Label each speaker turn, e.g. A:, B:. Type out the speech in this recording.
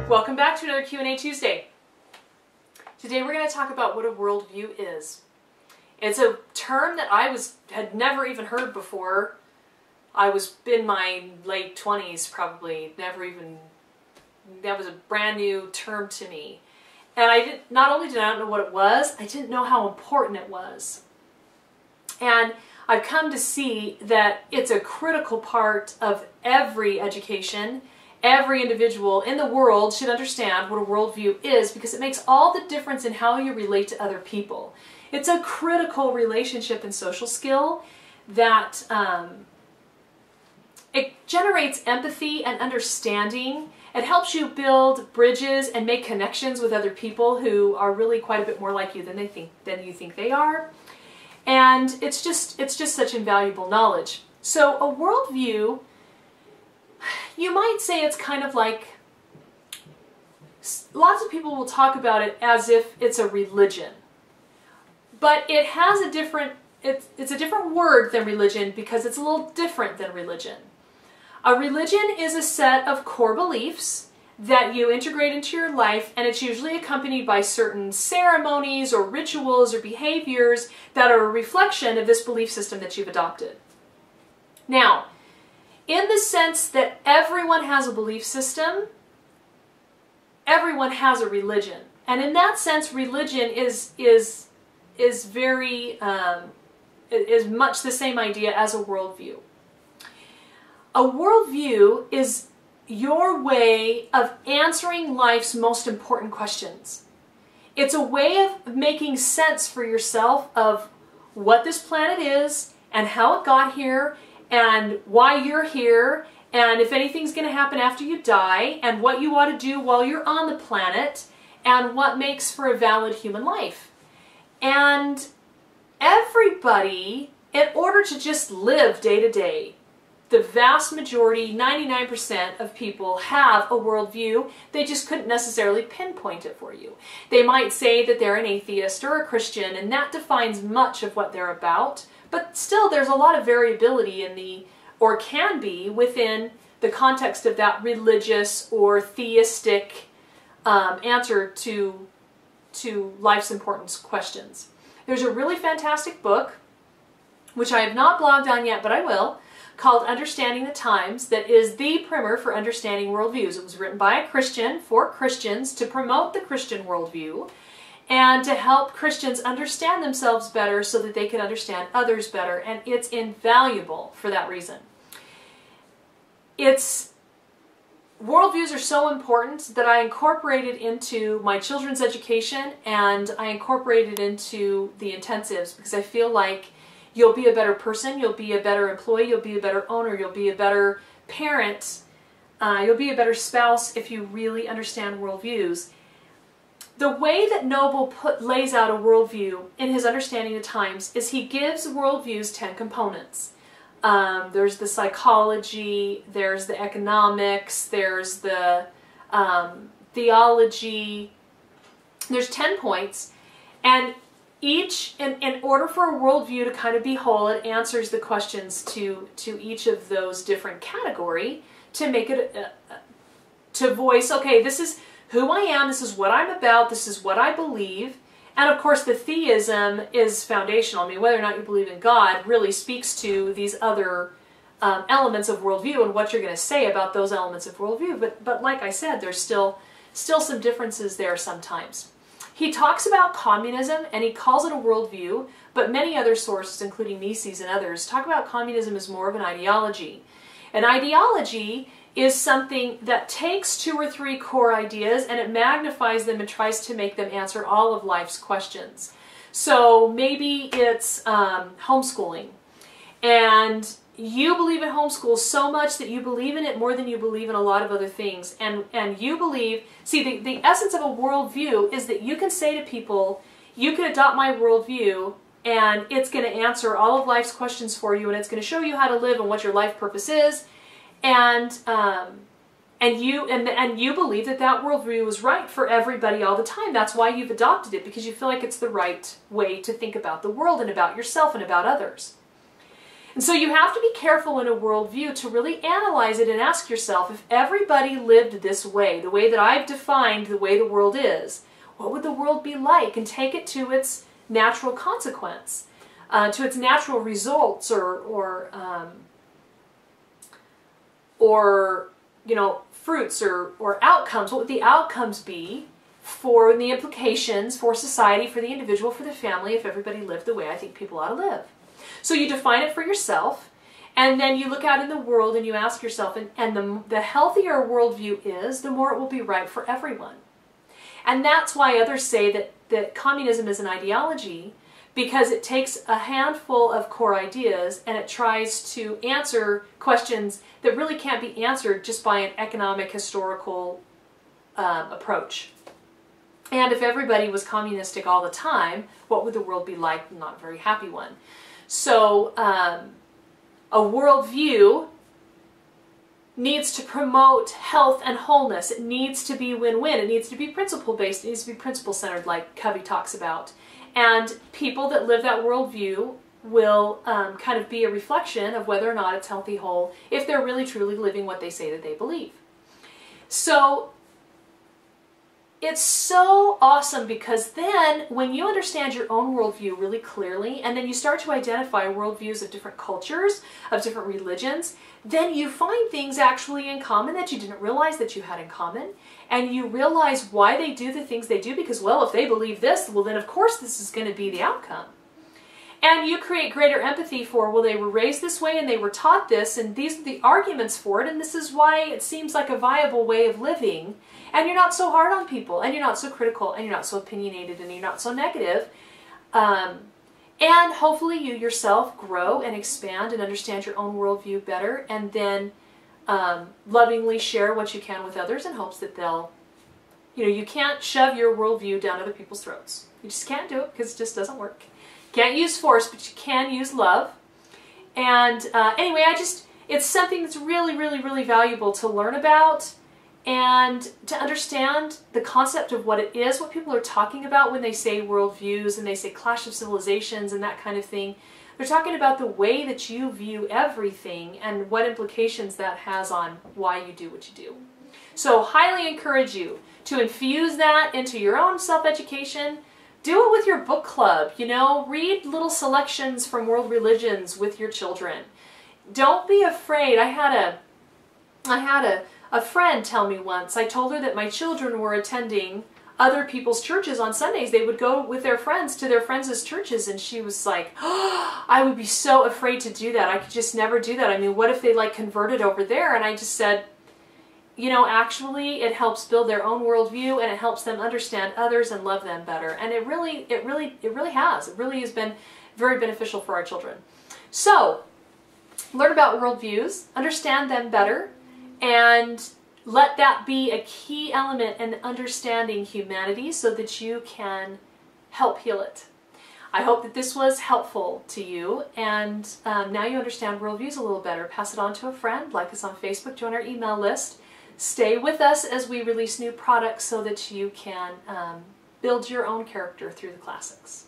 A: Welcome back to another Q&A Tuesday. Today we're going to talk about what a worldview is. It's a term that I had never even heard before. I was in my late 20s probably, that was a brand new term to me. And not only did I not know what it was, I didn't know how important it was. And I've come to see that it's a critical part of every education. Every individual in the world should understand what a worldview is because it makes all the difference in how you relate to other people. It's a critical relationship and social skill that it generates empathy and understanding. It helps you build bridges and make connections with other people who are really quite a bit more like you than you think they are. And it's just such invaluable knowledge. So a worldview, you might say it's kind of like, lots of people will talk about it as if it's a religion. But it has a different, it's a different word than religion because it's a little different than religion. A religion is a set of core beliefs that you integrate into your life, and it's usually accompanied by certain ceremonies or rituals or behaviors that are a reflection of this belief system that you've adopted. Now, in the sense that everyone has a belief system, everyone has a religion. And in that sense, religion is much the same idea as a worldview. A worldview is your way of answering life's most important questions. It's a way of making sense for yourself of what this planet is and how it got here and why you're here, and if anything's going to happen after you die, and what you ought to do while you're on the planet, and what makes for a valid human life. And everybody, in order to just live day to day, the vast majority, 99% of people have a worldview. They just couldn't necessarily pinpoint it for you. They might say that they're an atheist or a Christian, and that defines much of what they're about. But still, there's a lot of variability in the, or can be, within the context of that religious or theistic answer to life's important questions. There's a really fantastic book, which I have not blogged on yet, but I will, called Understanding the Times, that is the primer for understanding worldviews. It was written by a Christian for Christians to promote the Christian worldview and to help Christians understand themselves better so that they can understand others better, and it's invaluable for that reason. Worldviews are so important that I incorporated into my children's education, and I incorporated into the intensives because I feel like you'll be a better person, you'll be a better employee, you'll be a better owner, you'll be a better parent, you'll be a better spouse if you really understand worldviews. The way that Noble lays out a worldview in his Understanding the Times is he gives worldviews 10 components. There's the psychology, there's the economics, there's the theology. There's 10 points, and each, in order for a worldview to kind of be whole, it answers the questions to each of those different categories to make it, to voice, okay, this is who I am, this is what I'm about, this is what I believe. And of course the theism is foundational. I mean, whether or not you believe in God really speaks to these other elements of worldview and what you're going to say about those elements of worldview. But like I said, there's still some differences there sometimes. He talks about communism and he calls it a worldview, but many other sources, including Mises and others, talk about communism as more of an ideology. An ideology is something that takes 2 or 3 core ideas and it magnifies them and tries to make them answer all of life's questions. So maybe it's homeschooling, and you believe in homeschool so much that you believe in it more than you believe in a lot of other things, and you believe, see, the essence of a worldview is that you can say to people, you can adopt my worldview and it's going to answer all of life's questions for you, and it's going to show you how to live and what your life purpose is. And you believe that that worldview is right for everybody all the time. That's why you've adopted it, because you feel like it's the right way to think about the world and about yourself and about others. And so you have to be careful in a worldview to really analyze it and ask yourself, if everybody lived this way, the way that I've defined the way the world is, what would the world be like? And take it to its natural consequence, to its natural results, or you know, fruits or outcomes. What would the outcomes be for the implications for society, for the individual, for the family, if everybody lived the way I think people ought to live? So you define it for yourself, and then you look out in the world and you ask yourself, and the healthier a worldview is, the more it will be right for everyone. And that's why others say that communism is an ideology, because it takes a handful of core ideas and it tries to answer questions that really can't be answered just by an economic, historical approach. And if everybody was communistic all the time, what would the world be like? Not a very happy one. So a worldview needs to promote health and wholeness. It needs to be win-win. It needs to be principle-based. It needs to be principle-centered, like Covey talks about. And people that live that worldview will kind of be a reflection of whether or not it's healthy, whole, if they're really truly living what they say that they believe. So it's so awesome, because then when you understand your own worldview really clearly, and then you start to identify worldviews of different cultures, of different religions, then you find things actually in common that you didn't realize that you had in common, and you realize why they do the things they do, because, well, if they believe this, well, then of course this is going to be the outcome. And you create greater empathy for, well, they were raised this way and they were taught this, and these are the arguments for it, and this is why it seems like a viable way of living. And you're not so hard on people, and you're not so critical, and you're not so opinionated, and you're not so negative. And hopefully you yourself grow and expand and understand your own worldview better, and then lovingly share what you can with others in hopes that they'll, you know, you can't shove your worldview down other people's throats. You just can't do it, because it just doesn't work. Can't use force, but you can use love. And anyway, it's something that's really, really, really valuable to learn about, and to understand the concept of what it is, what people are talking about when they say worldviews and they say clash of civilizations and that kind of thing. They're talking about the way that you view everything and what implications that has on why you do what you do. So highly encourage you to infuse that into your own self-education. Do it with your book club, you know, read little selections from world religions with your children. Don't be afraid. I had a friend tell me once, I told her that my children were attending other people's churches on Sundays. They would go with their friends to their friends' churches, and she was like, oh, I would be so afraid to do that. I could just never do that. I mean, what if they like converted over there? And I just said, you know, actually it helps build their own worldview, and it helps them understand others and love them better. And it really has. It really has been very beneficial for our children. So learn about worldviews, understand them better, and let that be a key element in understanding humanity so that you can help heal it. I hope that this was helpful to you, and now you understand worldviews a little better. Pass it on to a friend, like us on Facebook, join our email list. Stay with us as we release new products so that you can build your own character through the classics.